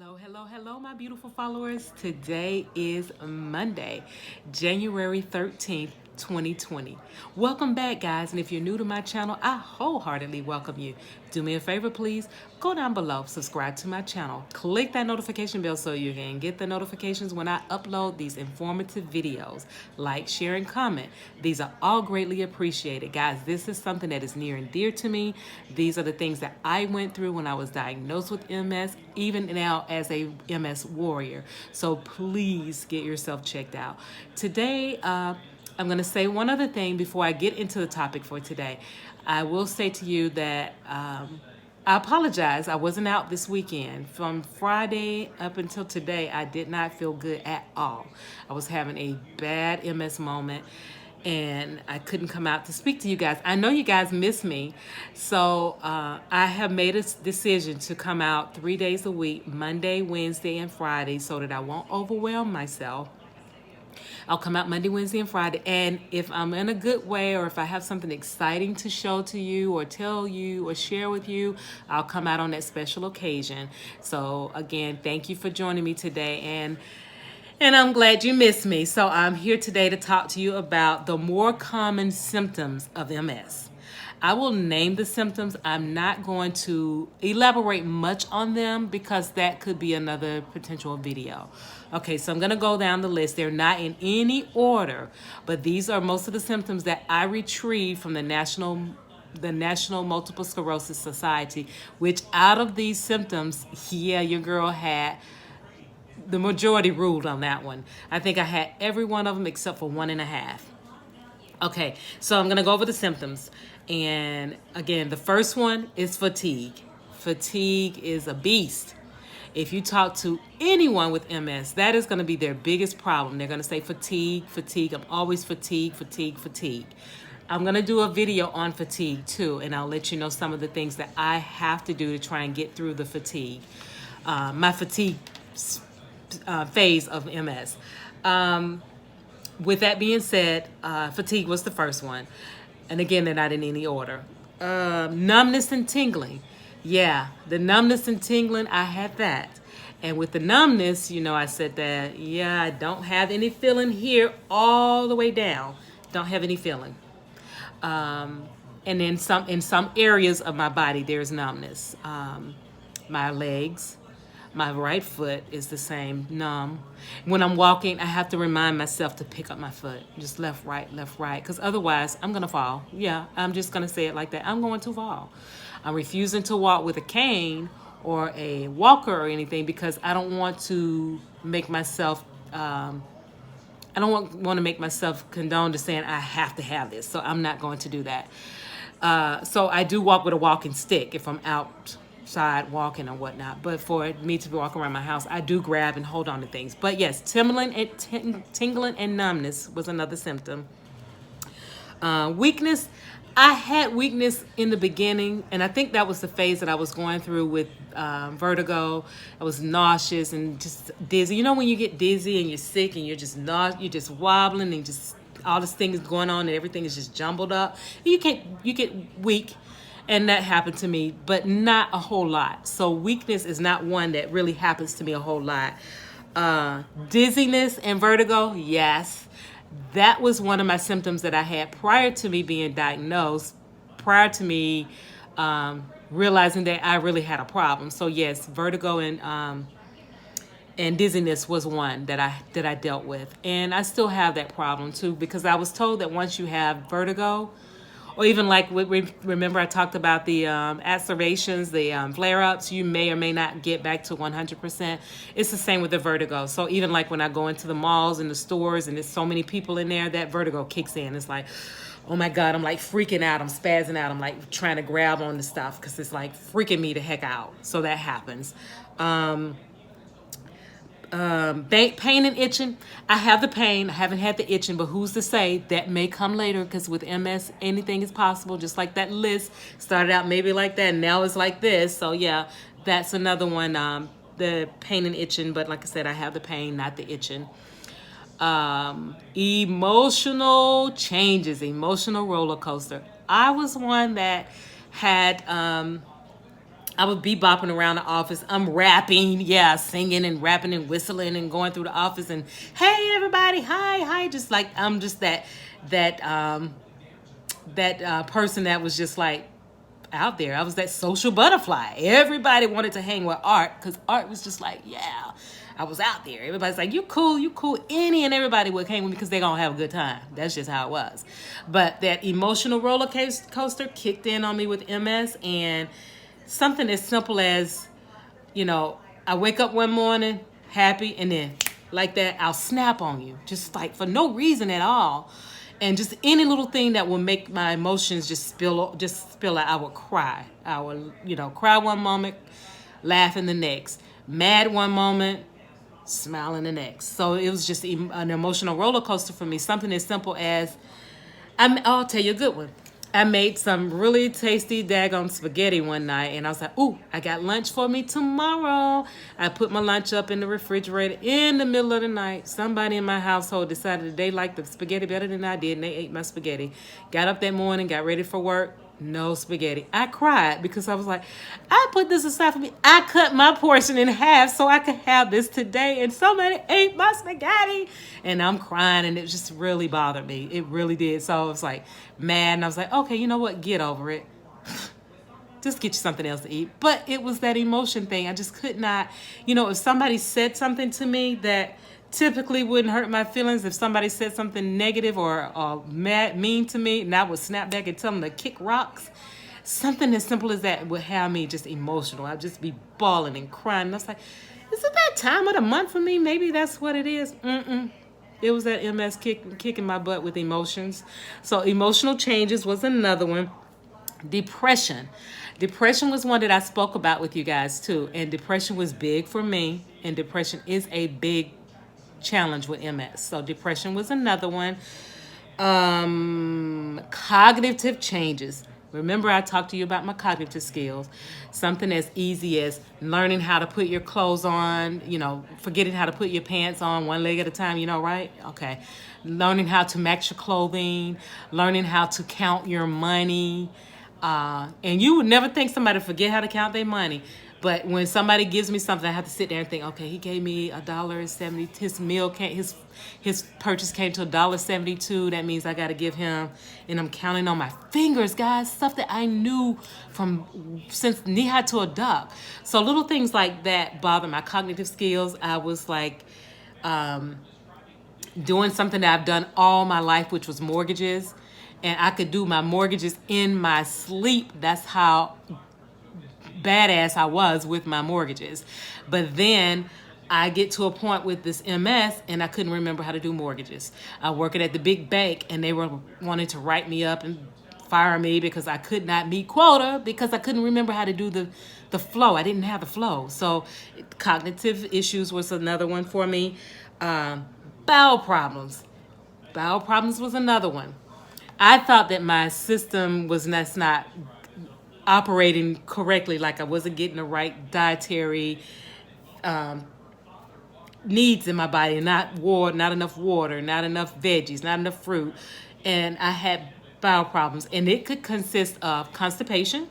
Hello, my beautiful followers. Today is Monday, January 13th, 2020. Welcome back, guys. And if you're new to my channel, I wholeheartedly welcome you. Do me a favor, please. Go down below, subscribe to my channel, click that notification bell so you can get the notifications when I upload these informative videos. Like, share, and comment. These are all greatly appreciated. Guys, this is something that is near and dear to me. These are the things that I went through when I was diagnosed with MS, even now as a MS warrior. So please get yourself checked out. Today, I'm going to say one other thing before I get into the topic for today. I will say to you that I apologize. I wasn't out this weekend. From Friday up until today, I did not feel good at all. I was having a bad MS moment and I couldn't come out to speak to you guys. I know you guys miss me, so I have made a decision to come out 3 days a week, Monday, Wednesday, and Friday, so that I won't overwhelm myself. I'll come out Monday, Wednesday, and Friday. And if I'm in a good way, or if I have something exciting to show to you or tell you or share with you, I'll come out on that special occasion. So again, thank you for joining me today. And I'm glad you missed me. So I'm here today to talk to you about the more common symptoms of MS. I will name the symptoms. I'm not going to elaborate much on them because that could be another potential video. Okay, so I'm going to go down the list. They're not in any order, but these are most of the symptoms that I retrieved from the National Multiple Sclerosis Society, which out of these symptoms, yeah, your girl had the majority ruled on that one. I think I had every one of them except for 1.5. Okay, so I'm going to go over the symptoms. And again, the first one is fatigue. Fatigue is a beast. If you talk to anyone with MS, that is going to be their biggest problem. They're going to say fatigue, fatigue. I'm always fatigue, fatigue, fatigue. I'm going to do a video on fatigue too, and I'll let you know some of the things that I have to do to try and get through the fatigue, my fatigue phase of MS. With that being said, fatigue was the first one. And again, they're not in any order. Numbness and tingling. Yeah, the numbness and tingling, I had that. And with the numbness, you know, I said that, yeah, I don't have any feeling here all the way down. Don't have any feeling. And then in some areas of my body, there's numbness. My legs. My right foot is the same, numb. When I'm walking, I have to remind myself to pick up my foot. Just left, right, because otherwise I'm going to fall. Yeah, I'm just going to say it like that. I'm going to fall. I'm refusing to walk with a cane or a walker or anything because I don't want to make myself, I don't want to make myself condone to saying I have to have this. So I'm not going to do that. So I do walk with a walking stick if I'm outside walking or whatnot, but for me to walk around my house, I do grab and hold on to things. But yes, tingling and numbness was another symptom. Weakness. I had weakness in the beginning, and I think that was the phase that I was going through with vertigo. I was nauseous and just dizzy. You know when you get dizzy and you're sick and you're just wobbling and just all this thing is going on and everything is just jumbled up. You get weak. And that happened to me, but not a whole lot. So weakness is not one that really happens to me a whole lot. Dizziness and vertigo, yes. That was one of my symptoms that I had prior to me being diagnosed, prior to me realizing that I really had a problem. So yes, vertigo and dizziness was one that I dealt with. And I still have that problem too, because I was told that once you have vertigo, or even like, remember I talked about the exacerbations, the flare-ups, you may or may not get back to 100%. It's the same with the vertigo. So even like when I go into the malls and the stores and there's so many people in there, that vertigo kicks in. It's like, oh my God, I'm like freaking out. I'm spazzing out. I'm like trying to grab on the stuff because it's like freaking me the heck out. So that happens. Pain and itching. I have the pain. I haven't had the itching, but who's to say that may come later? Because with MS, anything is possible. Just like that list started out maybe like that, and now it's like this. So yeah, that's another one. The pain and itching, but like I said, I have the pain, not the itching. Emotional changes, emotional roller coaster. I was one that had I would be bopping around the office. I'm rapping, yeah, singing and rapping and whistling and going through the office and hey everybody, hi, hi, just like I'm just that person that was just like out there. I was that social butterfly. Everybody wanted to hang with Art because Art was just like, yeah, I was out there. Everybody's like, you cool, you cool. Any and everybody would hang with me because they're going to have a good time. That's just how it was. But that emotional roller coaster kicked in on me with MS, and something as simple as, you know, I wake up one morning happy, and then like that, I'll snap on you. Just like for no reason at all. And just any little thing that will make my emotions just spill out. I would cry. I would, cry one moment, laugh in the next. Mad one moment, smile in the next. So it was just an emotional roller coaster for me. Something as simple as, I'll tell you a good one. I made some really tasty daggone spaghetti one night, and I was like, ooh, I got lunch for me tomorrow. I put my lunch up in the refrigerator in the middle of the night. Somebody in my household decided that they liked the spaghetti better than I did, and they ate my spaghetti. Got up that morning, got ready for work. No spaghetti. I cried because I was like, I put this aside for me. I cut my portion in half so I could have this today, and somebody ate my spaghetti. And I'm crying, and it just really bothered me. It really did. So I was like mad, and I was like, okay, you know what? Get over it. Just get you something else to eat. But it was that emotion thing. I just could not, if somebody said something to me that typically wouldn't hurt my feelings, if somebody said something negative or mean to me, and I would snap back and tell them to kick rocks, something as simple as that would have me just emotional. I'd just be bawling and crying. And I was like, is it that time of the month for me? Maybe that's what it is. It was that MS kicking my butt with emotions. So emotional changes was another one. Depression. Depression was one that I spoke about with you guys too. And depression was big for me. And depression is a big challenge with MS. So depression was another one. Cognitive changes. Remember, I talked to you about my cognitive skills. Something as easy as learning how to put your clothes on, forgetting how to put your pants on one leg at a time, right? Okay. Learning how to match your clothing, learning how to count your money. And you would never think somebody forget how to count their money. But when somebody gives me something, I have to sit there and think, okay, he gave me $1.70. His meal his purchase came to $1.72. That means I got to give him, and I'm counting on my fingers, guys, stuff that I knew since knee high to a duck. So little things like that bother my cognitive skills. I was like doing something that I've done all my life, which was mortgages, and I could do my mortgages in my sleep. That's how badass I was with my mortgages. But then I get to a point with this MS, and I couldn't remember how to do mortgages. I worked at the big bank, and they were wanting to write me up and fire me because I could not meet quota because I couldn't remember how to do the flow. I didn't have the flow. So cognitive issues was another one for me. Bowel problems. Bowel problems was another one. I thought that my system was not operating correctly, like I wasn't getting the right dietary needs in my body, not enough water, not enough veggies, not enough fruit, and I had bowel problems, and it could consist of constipation,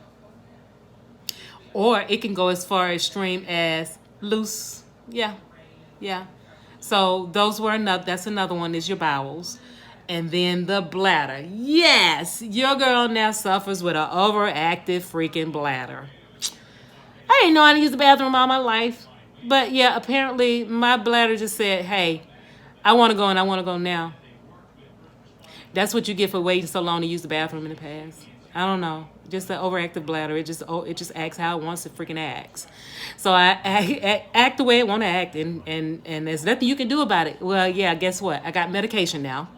or it can go as far extreme as loose. Yeah. So those were that's another one is your bowels. And then the bladder. Yes, your girl now suffers with an overactive freaking bladder. I didn't know how to use the bathroom all my life. But yeah, apparently my bladder just said, hey, I want to go and I want to go now. That's what you get for waiting so long to use the bathroom in the past. I don't know. Just the overactive bladder. It just acts how it wants to freaking act. So I act the way it want to act, and there's nothing you can do about it. Well, yeah, guess what? I got medication now.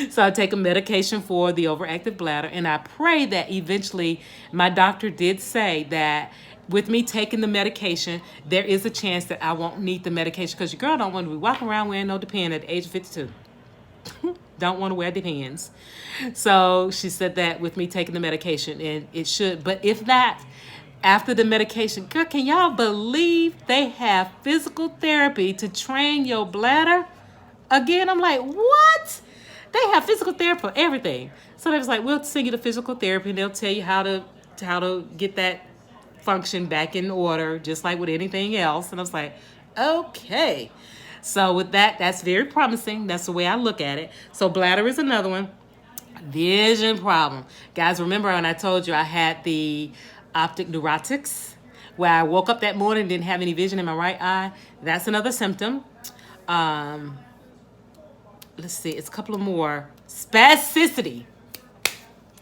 So I take a medication for the overactive bladder, and I pray that eventually my doctor did say that with me taking the medication, there is a chance that I won't need the medication because your girl don't want to be walking around wearing no Depend at the age of 52. Don't want to wear Depends. So she said that with me taking the medication, and it should. But if not, after the medication, girl, can y'all believe they have physical therapy to train your bladder? Again, I'm like, what? They have physical therapy for everything. So they was like, we'll send you to physical therapy, and they'll tell you how to get that function back in order, just like with anything else. And I was like, okay. So with that, that's very promising. That's the way I look at it. So bladder is another one. Vision problem. Guys, remember when I told you I had the optic neuritis, where I woke up that morning and didn't have any vision in my right eye? That's another symptom. Let's see, it's a couple of more. Spasticity.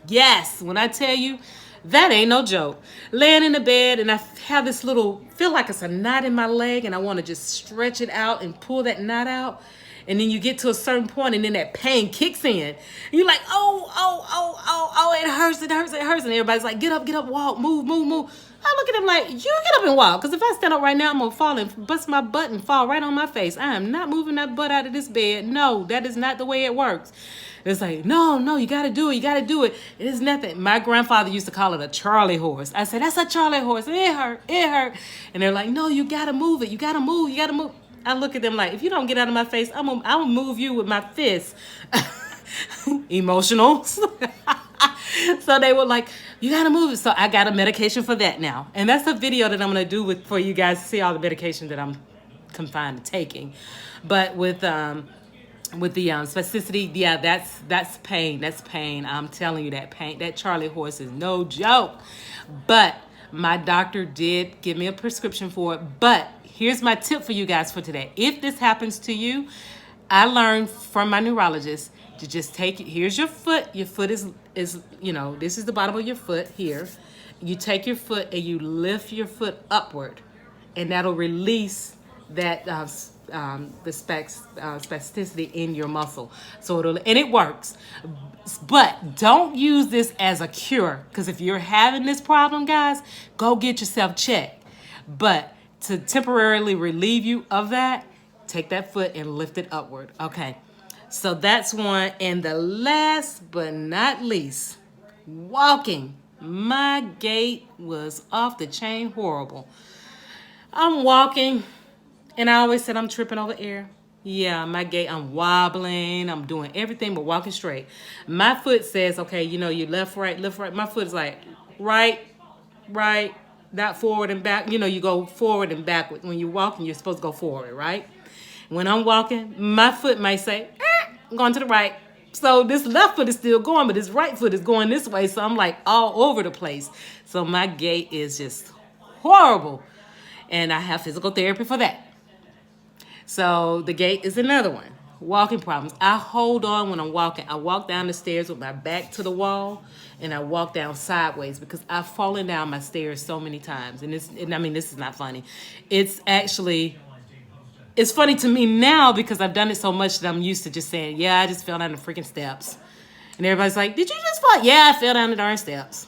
Yes, when I tell you, that ain't no joke. Laying in the bed and I have this little, feel like it's a knot in my leg, and I want to just stretch it out and pull that knot out. And then you get to a certain point and then that pain kicks in. And you're like, it hurts. And everybody's like, get up, walk, move. I look at them like, you get up and walk. Because if I stand up right now, I'm going to fall and bust my butt and fall right on my face. I am not moving that butt out of this bed. No, that is not the way it works. It's like, no, you got to do it. It is nothing. My grandfather used to call it a Charlie horse. I said, that's a Charlie horse. It hurt. And they're like, no, you got to move it. You got to move. I look at them like, if you don't get out of my face, I'm gonna move you with my fist. Emotional. So they were like, you gotta move it. So I got a medication for that now. And that's a video that I'm gonna do for you guys to see all the medication that I'm confined to taking. But with the spasticity, yeah, that's pain. That's pain. I'm telling you, that pain. That Charlie horse is no joke. But my doctor did give me a prescription for it. But here's my tip for you guys for today. If this happens to you, I learned from my neurologist to just take it. Here's your foot. Your foot is this is the bottom of your foot here. You take your foot and you lift your foot upward, and that'll release that the spasticity in your muscle. So it works. But don't use this as a cure, because if you're having this problem, guys, go get yourself checked. But to temporarily relieve you of that, take that foot and lift it upward. Okay, so that's one. And the last but not least, walking. My gait was off the chain horrible. I'm walking, and I always said I'm tripping over air. Yeah, my gait, I'm wobbling. I'm doing everything but walking straight. My foot says, okay, you left, right. My foot is like right, not forward and back. You go forward and backward. When you're walking, you're supposed to go forward, right? When I'm walking, my foot might say, I'm going to the right. So this left foot is still going, but this right foot is going this way. So I'm like all over the place. So my gait is just horrible. And I have physical therapy for that. So the gait is another one. Walking problems. I hold on when I'm walking. I walk down the stairs with my back to the wall, and I walk down sideways because I've fallen down my stairs so many times. And this is not funny. It's funny to me now because I've done it so much that I'm used to just saying, yeah, I just fell down the freaking steps. And everybody's like, did you just fall? Yeah, I fell down the darn steps.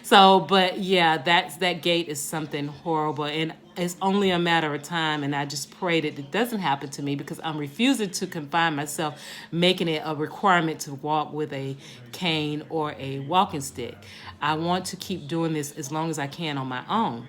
So, but yeah, that gait is something horrible, and it's only a matter of time. And I just pray that it doesn't happen to me, because I'm refusing to confine myself, making it a requirement to walk with a cane or a walking stick. I want to keep doing this as long as I can on my own,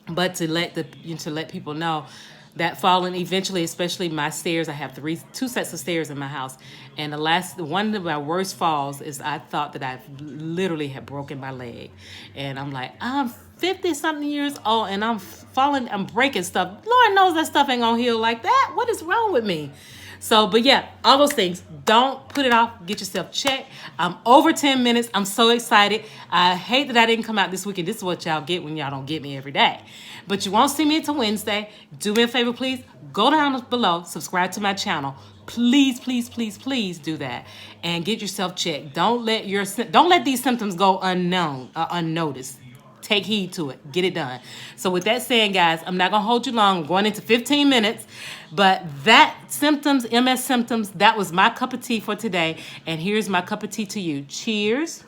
but to let people know that falling eventually, especially my stairs, I have two sets of stairs in my house. And one of my worst falls is I thought that I literally had broken my leg. And I'm like, I'm 50 something years old and I'm falling, I'm breaking stuff. Lord knows that stuff ain't gonna heal like that. What is wrong with me? So, but yeah, all those things. Don't put it off. Get yourself checked. I'm over 10 minutes. I'm so excited. I hate that I didn't come out this weekend. This is what y'all get when y'all don't get me every day. But you won't see me until Wednesday. Do me a favor, please. Go down below. Subscribe to my channel. Please, please, please, please do that. And get yourself checked. Don't let these symptoms go unnoticed. Take heed to it. Get it done. So with that saying, guys, I'm not going to hold you long. I'm going into 15 minutes. But that symptoms, MS symptoms, that was my cup of tea for today. And here's my cup of tea to you. Cheers.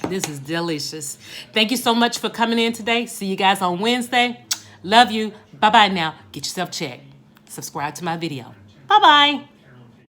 This is delicious. Thank you so much for coming in today. See you guys on Wednesday. Love you. Bye-bye now. Get yourself checked. Subscribe to my video. Bye-bye.